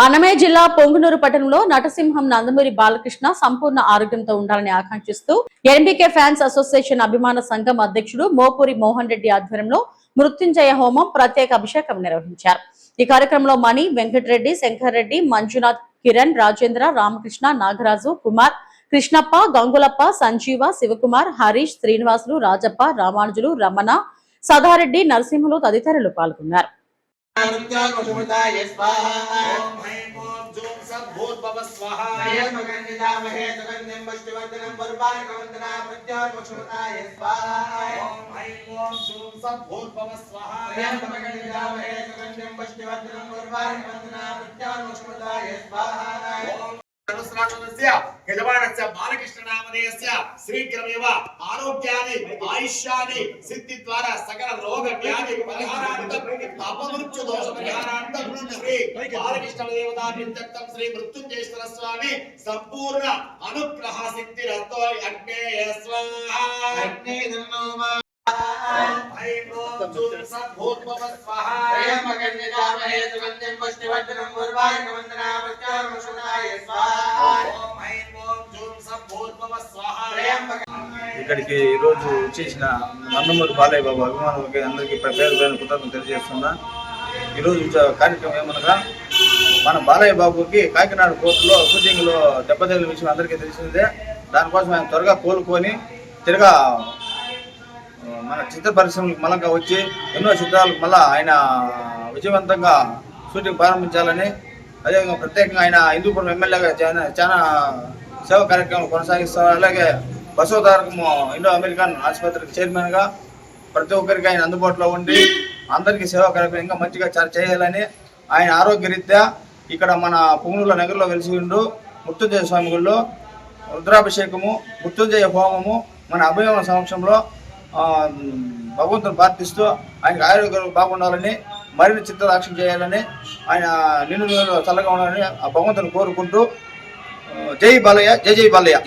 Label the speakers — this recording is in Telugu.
Speaker 1: అన్నమయ్య జిల్లా పొంగునూరు పట్టణంలో నటసింహం నందమూరి బాలకృష్ణ సంపూర్ణ ఆరోగ్యంతో ఉండాలని ఆకాంక్షిస్తూ ఎన్బీకే ఫ్యాన్స్ అసోసియేషన్ అభిమాన సంఘం అధ్యక్షుడు మోపూరి మోహన్ రెడ్డి ఆధ్వర్యంలో మృత్యుంజయ హోమం ప్రత్యేక అభిషేకం నిర్వహించారు. ఈ కార్యక్రమంలో మణి, వెంకటరెడ్డి, శంకర్ రెడ్డి, మంజునాథ్, కిరణ్, రాజేంద్ర, రామకృష్ణ, నాగరాజు, కుమార్, కృష్ణప్ప, గంగులప్ప, సంజీవ, శివకుమార్, హరీష్, శ్రీనివాసులు, రాజప్ప, రామానుజులు, రమణ, సదారెడ్డి, నరసింహులు తదితరులు పాల్గొన్నారు.
Speaker 2: యజమానస్య బాలకృష్ణ నామధేయస్య శ్రీగ్రమేవ ఆరోగ్యాది ఆయుష్యాది సిద్ధి ద్వారా సకల రోగ వ్యాధి పరిహారార్థం అపమృత్యు దోష పరిహారార్థం శ్రీ బాలకృష్ణ దేవతా నిత్యం శ్రీ మృత్యుంజయేశ్వర స్వామి సంపూర్ణ అనుగ్రహ సిద్ధి రతో అగ్నేయ స్వాహా అగ్నే ధర్మో
Speaker 3: ఇక్కడికి ఈరోజు చేసిన నందమూరి బాలయ్య బాబు అభిమానులకి అందరికీ పేరు కృతజ్ఞతలు తెలియజేస్తున్నా. ఈరోజు కార్యక్రమం ఏమనగా మన బాలయ్య బాబుకి కాకినాడ కోర్టులో షూటింగ్లో దెబ్బతగిలిన విషయం అందరికీ తెలిసిందే. దానికోసం ఆయన త్వరగా కోలుకొని తిరగా మన చిత్ర పరిశ్రమలకు మళ్ళా వచ్చి ఎన్నో చిత్రాలకు మళ్ళా ఆయన విజయవంతంగా షూటింగ్ ప్రారంభించాలని, అదేవిధంగా ప్రత్యేకంగా ఆయన హిందూపురం ఎమ్మెల్యేగా చాలా సేవా కార్యక్రమాలు కొనసాగిస్తారు. అలాగే బసవతారకము ఇండో అమెరికన్ ఆసుపత్రికి చైర్మన్గా ప్రతి ఒక్కరికి ఆయన అందుబాటులో ఉండి అందరికీ సేవా కార్యక్రమం ఇంకా మంచిగా చేయాలని ఆయన ఆరోగ్యరీత్యా ఇక్కడ మన పొంగునూరు నగరంలో వెలిసి ఉండు మృత్యుంజయ స్వామి గుడిలో రుద్రాభిషేకము, మృత్యుంజయ హోమము మన అభిమాన సమక్షంలో భగవంతుని ప్రార్థిస్తూ ఆయనకు ఆరోగ్యం బాగుండాలని, మరిన్ని చిత్రరాక్షం చేయాలని, ఆయన నిన్ను చల్లగా ఉండాలని ఆ భగవంతుని కోరుకుంటూ జై బాలయ్య, జై జై బాలయ్య.